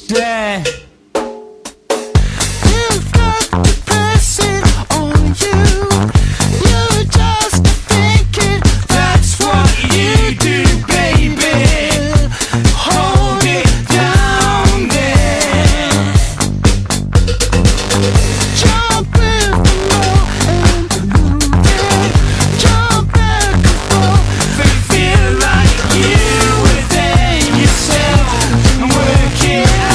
Yeah. You've got the pressing on you. You're just thinking that's what you do, baby. Hold it down there. Jump with the flow and move it. Jump back and forth and feel like you within yourself and work it out.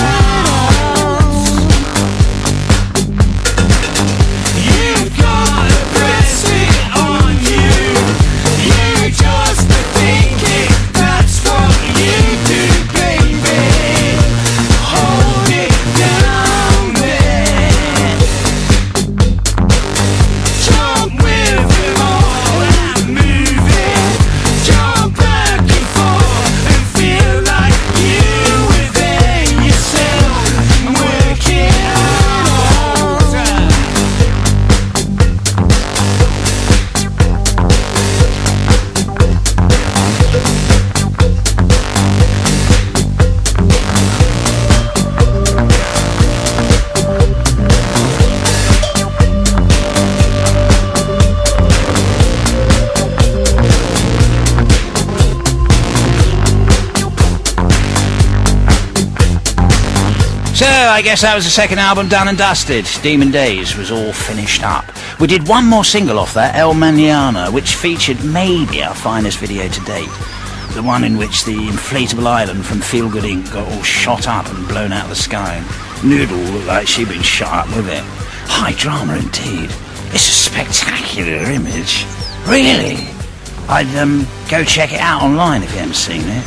You've got to press it on you. You just thinking that's what you do, baby. Hold it down there. Jump with it all and move it. Jump back and forth and feel like you within yourself and work it out. So, I guess that was the second album done and dusted. Demon Days was all finished up. We did one more single off that, El Mañana, which featured maybe our finest video to date. The one in which the inflatable island from Feel Good Inc. got all shot up and blown out of the sky. Noodle looked like she'd been shot up with it. High drama indeed. It's a spectacular image. Really? I'd go check it out online if you haven't seen it.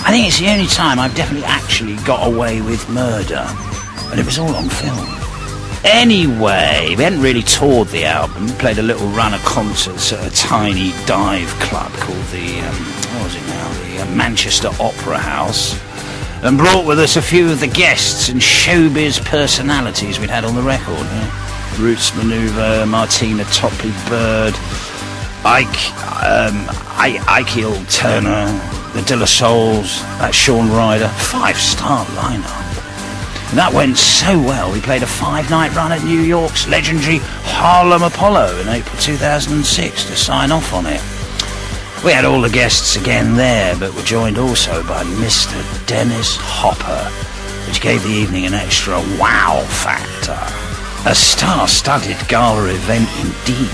I think it's the only time I've definitely actually got away with murder. And it was all on film. Anyway, we hadn't really toured the album. We played a little run of concerts at a tiny dive club called the, what was it now? The Manchester Opera House. And brought with us a few of the guests and showbiz personalities we'd had on the record. Yeah? Roots Maneuver, Martina Topley Bird, Ike Turner, the De La Souls, that Sean Ryder, 5-star lineup. And that went so well, we played a 5-night run at New York's legendary Harlem Apollo in April 2006 to sign off on it. We had all the guests again there, but were joined also by Mr. Dennis Hopper, which gave the evening an extra wow factor. A star-studded gala event indeed.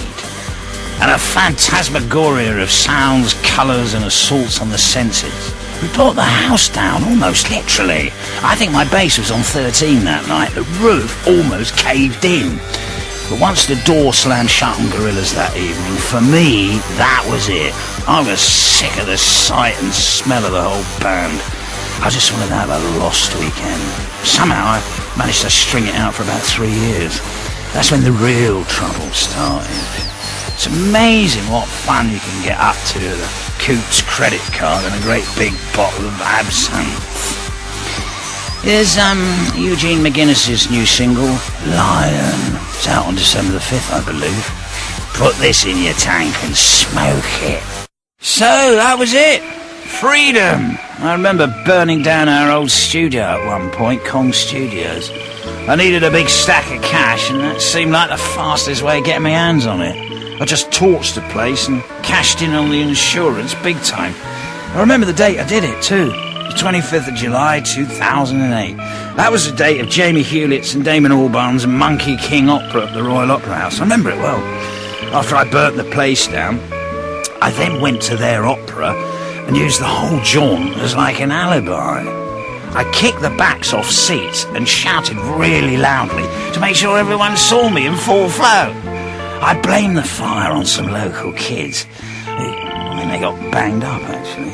And a phantasmagoria of sounds, colours and assaults on the senses. We brought the house down, almost literally. I think my bass was on 13 that night. The roof almost caved in. But once the door slammed shut on Gorillaz that evening, for me, that was it. I was sick of the sight and smell of the whole band. I just wanted to have a lost weekend. Somehow I managed to string it out for about 3 years. That's when the real trouble started. It's amazing what fun you can get up to with a Coots credit card and a great big bottle of absinthe. Here's Eugene McGuinness's new single, Lion. It's out on December the 5th, I believe. Put this in your tank and smoke it. So, that was it. Freedom. I remember burning down our old studio at one point, Kong Studios. I needed a big stack of cash, and that seemed like the fastest way of getting my hands on it. I just torched the place and cashed in on the insurance big time. I remember the date I did it too. The 25th of July 2008. That was the date of Jamie Hewlett's and Damon Albarn's Monkey King Opera at the Royal Opera House. I remember it well. After I burnt the place down, I then went to their opera and used the whole jaunt as like an alibi. I kicked the backs off seats and shouted really loudly to make sure everyone saw me in full flow. I blamed the fire on some local kids. They got banged up, actually.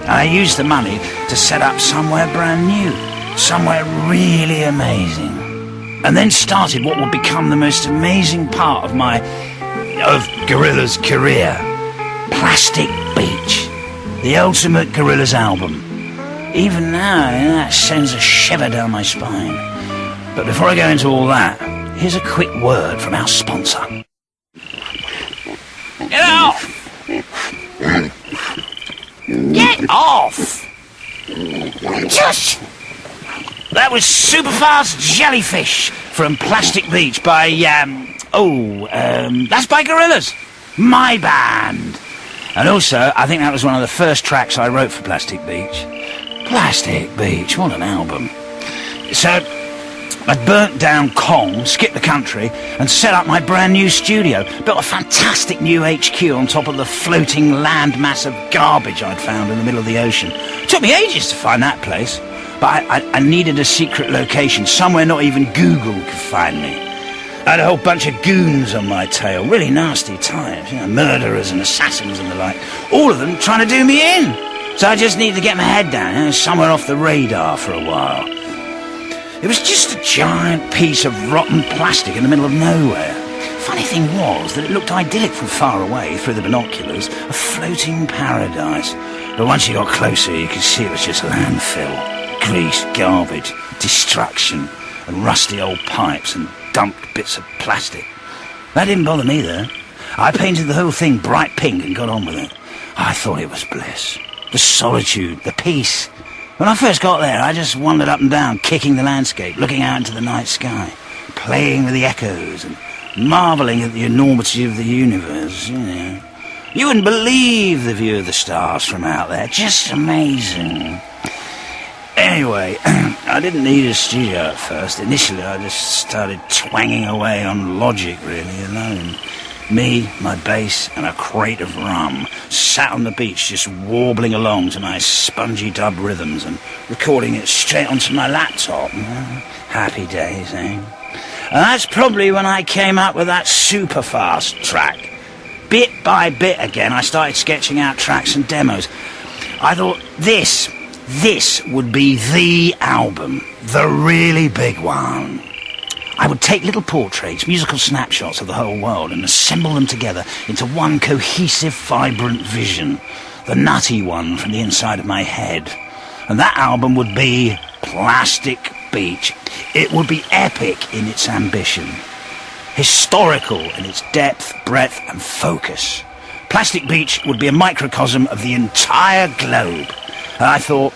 I used the money to set up somewhere brand new, somewhere really amazing. And then started what would become the most amazing part of Gorillaz' career. Plastic Beach, the ultimate Gorillaz album. Even now, that sends a shiver down my spine. But before I go into all that, here's a quick word from our sponsor. Get off! Get off! Just! There! That was Superfast Jellyfish from Plastic Beach by, that's by Gorillaz, my band. And also, I think that was one of the first tracks I wrote for Plastic Beach. Plastic Beach, what an album. So, I burnt down Kong, skipped the country, and set up my brand new studio. Built a fantastic new HQ on top of the floating landmass of garbage I'd found in the middle of the ocean. It took me ages to find that place, but I needed a secret location, somewhere not even Google could find me. I had a whole bunch of goons on my tail, really nasty types, murderers and assassins and the like, all of them trying to do me in. So I just needed to get my head down, somewhere off the radar for a while. It was just a giant piece of rotten plastic in the middle of nowhere. Funny thing was that it looked idyllic from far away through the binoculars, a floating paradise. But once you got closer, you could see it was just landfill, grease, garbage, destruction, and rusty old pipes and dumped bits of plastic. That didn't bother me, though. I painted the whole thing bright pink and got on with it. I thought it was bliss. The solitude, the peace. When I first got there, I just wandered up and down, kicking the landscape, looking out into the night sky, playing with the echoes and marvelling at the enormity of the universe, You wouldn't believe the view of the stars from out there. Just amazing. Anyway, I didn't need a studio at first. Initially, I just started twanging away on Logic, really, alone. Me, my bass, and a crate of rum, sat on the beach just warbling along to my spongy dub rhythms and recording it straight onto my laptop. Happy days, eh? And that's probably when I came up with that Superfast track. Bit by bit again, I started sketching out tracks and demos. I thought this would be the album, the really big one. I would take little portraits, musical snapshots of the whole world and assemble them together into one cohesive, vibrant vision. The nutty one from the inside of my head. And that album would be Plastic Beach. It would be epic in its ambition. Historical in its depth, breadth and focus. Plastic Beach would be a microcosm of the entire globe. And I thought,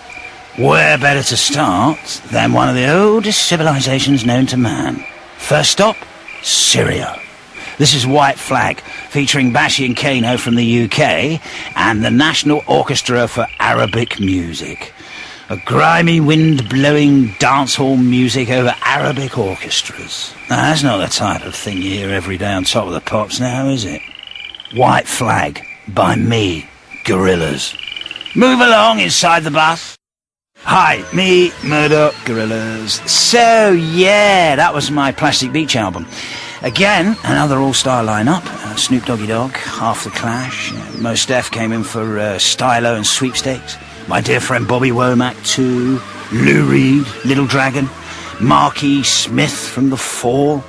where better to start than one of the oldest civilizations known to man? First stop, Syria. This is White Flag, featuring Bashi and Kano from the UK and the National Orchestra for Arabic Music. A grimy, wind-blowing dancehall music over Arabic orchestras. Now, that's not the type of thing you hear every day on Top of the Pops now, is it? White Flag, by me, Gorillaz. Move along inside the bus. Hi, me, Murdoc, Gorillaz. So, yeah, that was my Plastic Beach album. Again, another all-star lineup. Snoop Doggy Dogg, Half the Clash. Mos Def came in for Stylo and Sweepstakes. My dear friend Bobby Womack too. Lou Reed, Little Dragon. Marky Smith from The Fall.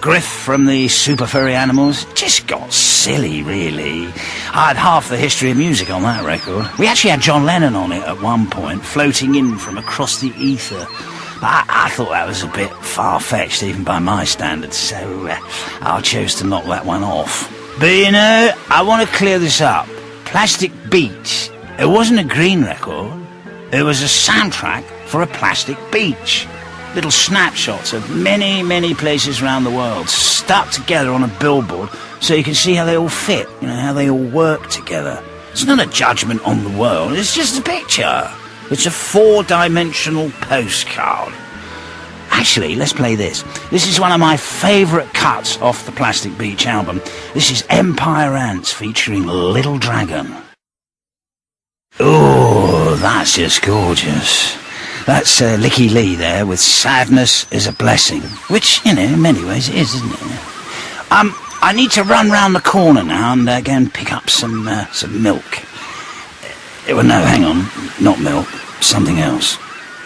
Griff from the Super Furry Animals. Just got silly, really. I had half the history of music on that record. We actually had John Lennon on it at one point, floating in from across the ether. But I thought that was a bit far-fetched, even by my standards, so I chose to knock that one off. But I want to clear this up. Plastic Beach, it wasn't a green record. It was a soundtrack for a plastic beach. Little snapshots of many, many places around the world stuck together on a billboard so you can see how they all fit, how they all work together. It's not a judgment on the world, it's just a picture. It's a 4-dimensional postcard. Actually, let's play this. This is one of my favourite cuts off the Plastic Beach album. This is Empire Ants featuring Little Dragon. Oh, that's just gorgeous. That's Licky Lee there with Sadness is a Blessing, which, in many ways it is, isn't it? I need to run round the corner now and go and pick up some milk. Well, no, hang on, not milk, something else.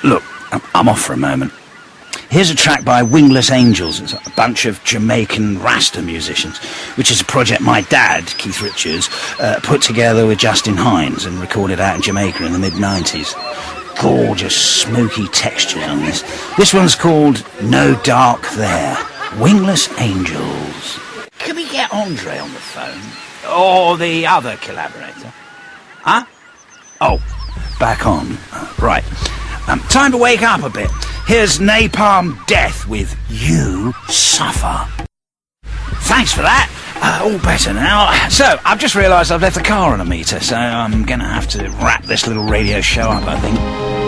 Look, I'm off for a moment. Here's a track by Wingless Angels. It's a bunch of Jamaican Rasta musicians, which is a project my dad, Keith Richards, put together with Justin Hines and recorded out in Jamaica in the mid-90s. Gorgeous, smoky textures on this. This one's called No Dark There. Wingless Angels. Can we get Andre on the phone? Or the other collaborator? Huh? Oh, back on. Right. Time to wake up a bit. Here's Napalm Death with You Suffer. Thanks for that. All better now. So, I've just realised I've left the car on a meter, so I'm going to have to wrap this little radio show up, I think.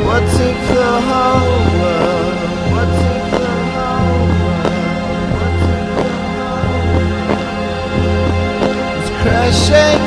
What if the whole world? What if the whole world? What if the whole world is crashing